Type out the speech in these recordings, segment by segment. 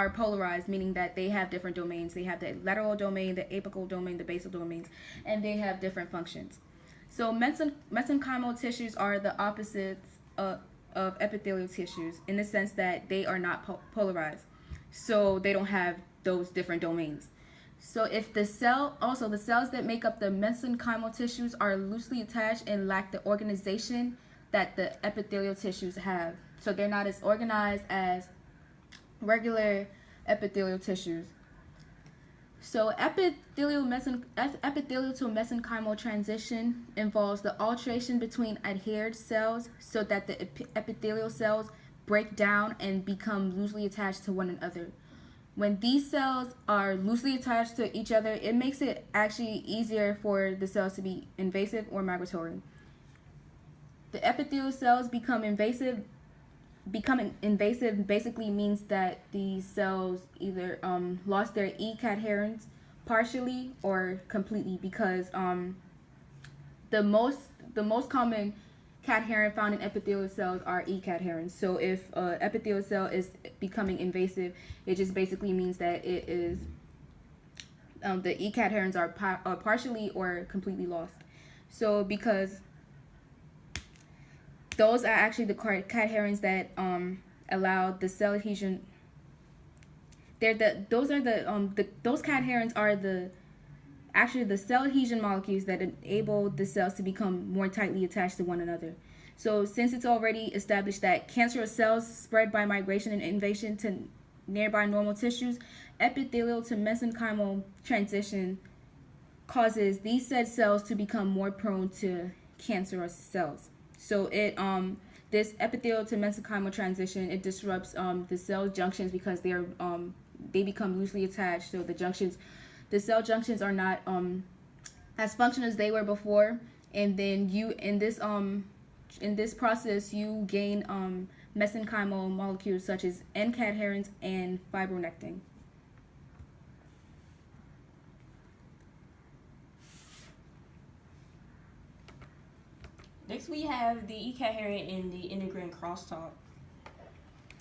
are polarized, meaning that they have different domains. They have the lateral domain, the apical domain, the basal domains, and they have different functions. So mesenchymal tissues are the opposites of epithelial tissues in the sense that they are not polarized. So they don't have those different domains. So if the cells that make up the mesenchymal tissues are loosely attached and lack the organization that the epithelial tissues have. So they're not as organized as regular epithelial tissues. So epithelial to mesenchymal transition involves the alteration between adhered cells so that the epithelial cells break down and become loosely attached to one another. When these cells are loosely attached to each other, it makes it actually easier for the cells to be invasive or migratory. The epithelial cells becoming invasive basically means that these cells either lost their E cadherins partially or completely, because the most common cadherin found in epithelial cells are E cadherins. So if epithelial cell is becoming invasive, it just basically means that it is the E cadherins are partially or completely lost. So because those are actually the cadherins that allow the cell adhesion. Those cadherins are the cell adhesion molecules that enable the cells to become more tightly attached to one another. So since it's already established that cancerous cells spread by migration and invasion to nearby normal tissues, epithelial to mesenchymal transition causes these said cells to become more prone to cancerous cells. So this epithelial to mesenchymal transition, it disrupts the cell junctions because they become loosely attached. So the cell junctions are not as functional as they were before, and then in this process you gain mesenchymal molecules such as N cadherins and fibronectin. Next, we have the E-cadherin and the integrin crosstalk.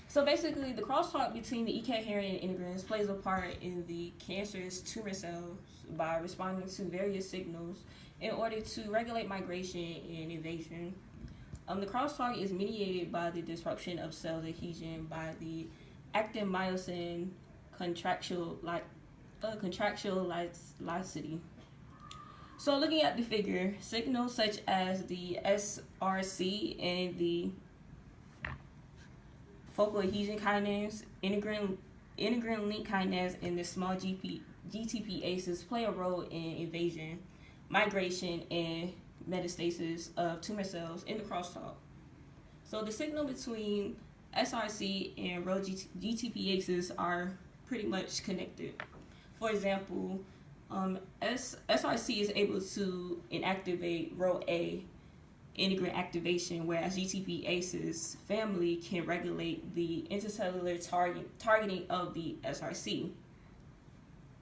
So basically, the crosstalk between the E-cadherin and integrins plays a part in the cancerous tumor cells by responding to various signals in order to regulate migration and invasion. The crosstalk is mediated by the disruption of cell adhesion by the actin myosin contractulicity. So looking at the figure, signals such as the SRC and the focal adhesion kinase, integrin link kinase, and the small GTPases play a role in invasion, migration, and metastasis of tumor cells in the crosstalk. So the signal between SRC and rho GTPases are pretty much connected. For example, SRC is able to inactivate rho A integrin activation, whereas GTPases family can regulate the intercellular targeting of the SRC.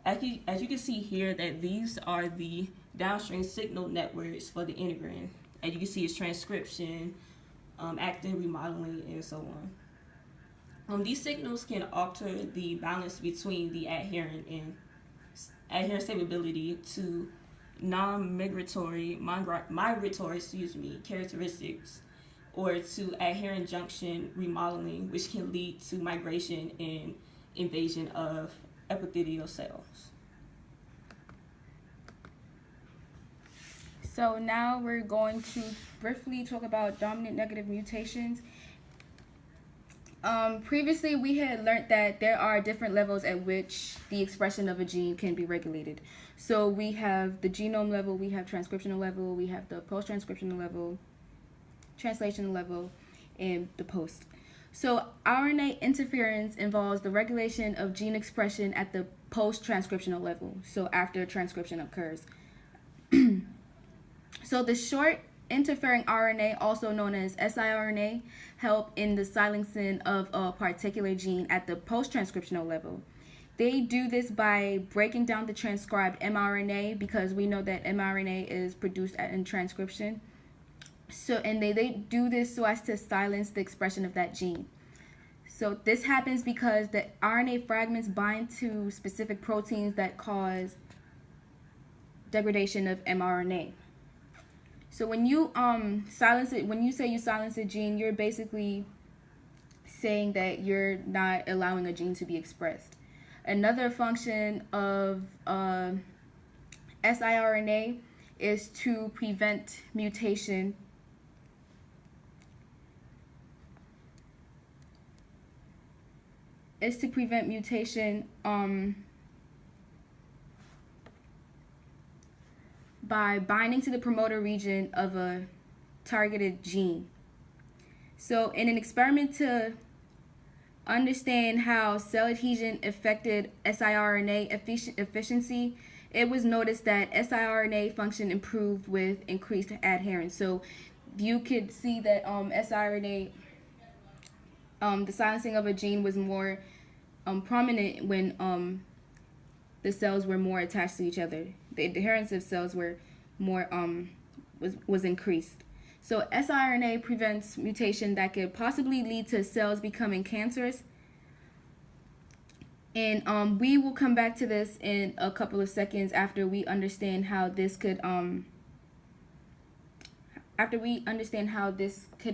As you can see here, that these are the downstream signal networks for the integrin. As you can see, it's transcription, actin remodeling, and so on. These signals can alter the balance between the adherent stability to non-migratory characteristics, or to adherent junction remodeling, which can lead to migration and invasion of epithelial cells. So now we're going to briefly talk about dominant negative mutations. Previously, we had learned that there are different levels at which the expression of a gene can be regulated. So we have the genome level, we have transcriptional level, we have the post-transcriptional level, translational level, and the post. So RNA interference involves the regulation of gene expression at the post-transcriptional level, so after transcription occurs. So the short interfering RNA, also known as siRNA, help in the silencing of a particular gene at the post-transcriptional level. They do this by breaking down the transcribed mRNA, because we know that mRNA is produced in transcription. So, and they do this so as to silence the expression of that gene. So this happens because the RNA fragments bind to specific proteins that cause degradation of mRNA. So when you silence it, when you say you silence a gene, you're basically saying that you're not allowing a gene to be expressed. Another function of siRNA is to prevent mutation by binding to the promoter region of a targeted gene. So in an experiment to understand how cell adhesion affected siRNA efficiency, it was noticed that siRNA function improved with increased adherence. So you could see that siRNA, the silencing of a gene was more prominent when the cells were more attached to each other. The adherence of cells were more was increased. So siRNA prevents mutation that could possibly lead to cells becoming cancerous. And we will come back to this in a couple of seconds after we understand how this could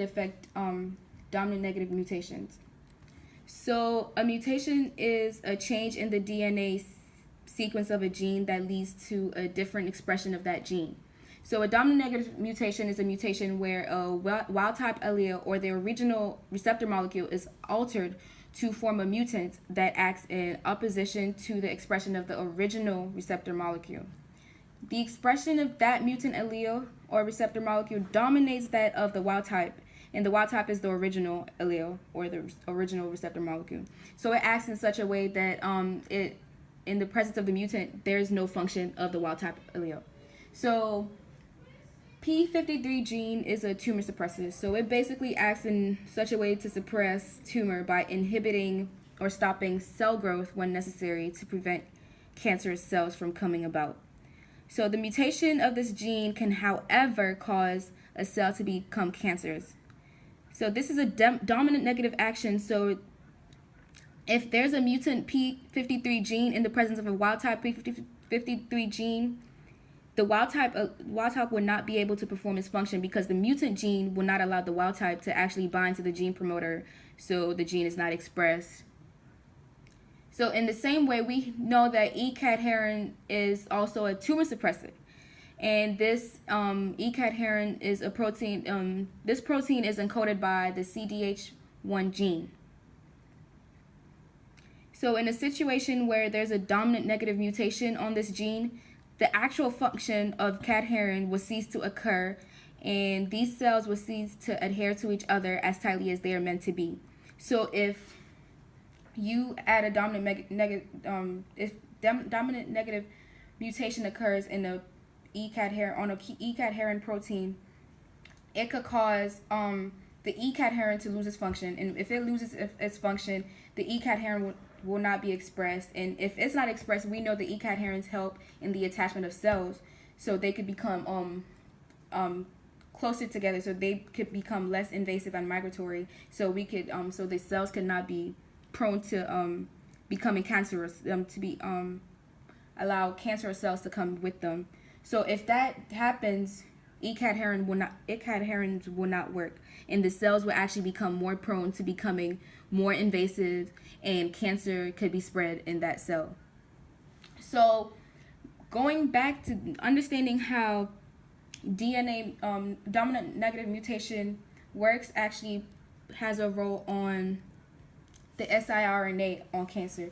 affect dominant negative mutations. So a mutation is a change in the DNA sequence of a gene that leads to a different expression of that gene. So a dominant negative mutation is a mutation where a wild-type allele or the original receptor molecule is altered to form a mutant that acts in opposition to the expression of the original receptor molecule. The expression of that mutant allele or receptor molecule dominates that of the wild type, and the wild type is the original allele or the original receptor molecule. So it acts in such a way that in the presence of the mutant, there's no function of the wild type allele. So P53 gene is a tumor suppressor. So it basically acts in such a way to suppress tumor by inhibiting or stopping cell growth when necessary to prevent cancerous cells from coming about. So the mutation of this gene can, however, cause a cell to become cancerous. So this is a dominant negative action. So if there's a mutant P53 gene in the presence of a wild type P53 gene, the wild type will not be able to perform its function because the mutant gene will not allow the wild type to actually bind to the gene promoter, so the gene is not expressed. So in the same way, we know that E-cadherin is also a tumor suppressor. And this E-cadherin is a protein, this protein is encoded by the CDH1 gene. So in a situation where there's a dominant negative mutation on this gene, the actual function of cadherin will cease to occur, and these cells will cease to adhere to each other as tightly as they are meant to be. So if you add a dominant negative mutation occurs in a E-cadherin protein, it could cause the E-cadherin to lose its function, and if it loses its function, the E-cadherin will not be expressed, and if it's not expressed, we know the E-cadherins help in the attachment of cells, so they could become closer together, so they could become less invasive and migratory, so we could so the cells could not be prone to becoming cancerous, to be allow cancerous cells to come with them. So if that happens, E-cadherins will not work, and the cells will actually become more prone to becoming more invasive, and cancer could be spread in that cell. So going back to understanding how DNA dominant negative mutation works, actually has a role on the siRNA on cancer.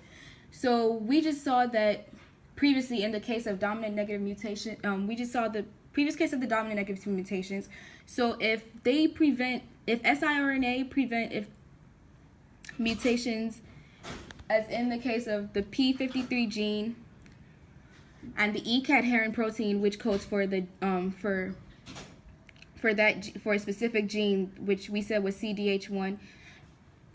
So we just saw that previously in the case of dominant negative mutation, we just saw the previous case of the dominant negative mutations. So if siRNA prevent mutations, as in the case of the P53 gene and the E-cadherin protein, which codes for the for a specific gene, which we said was CDH1,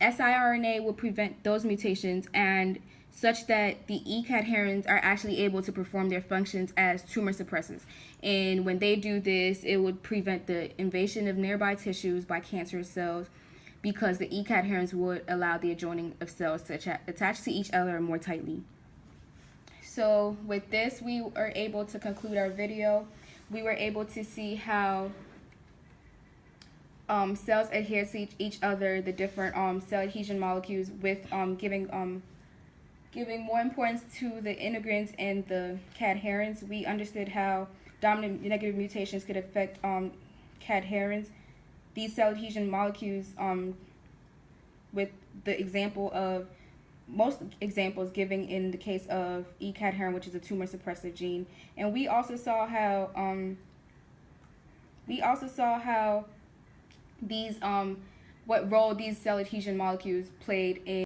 siRNA will prevent those mutations, and such that the E-cadherins are actually able to perform their functions as tumor suppressors. And when they do this, it would prevent the invasion of nearby tissues by cancerous cells. because the E cadherins would allow the adjoining of cells to attach to each other more tightly. So with this, we are able to conclude our video. We were able to see how cells adhere to each other, the different cell adhesion molecules, with giving more importance to the integrins and the cadherins. We understood how dominant negative mutations could affect cadherins. These cell adhesion molecules, with the example of most examples giving in the case of E cadherin, which is a tumor suppressive gene, and we also saw how these what role these cell adhesion molecules played in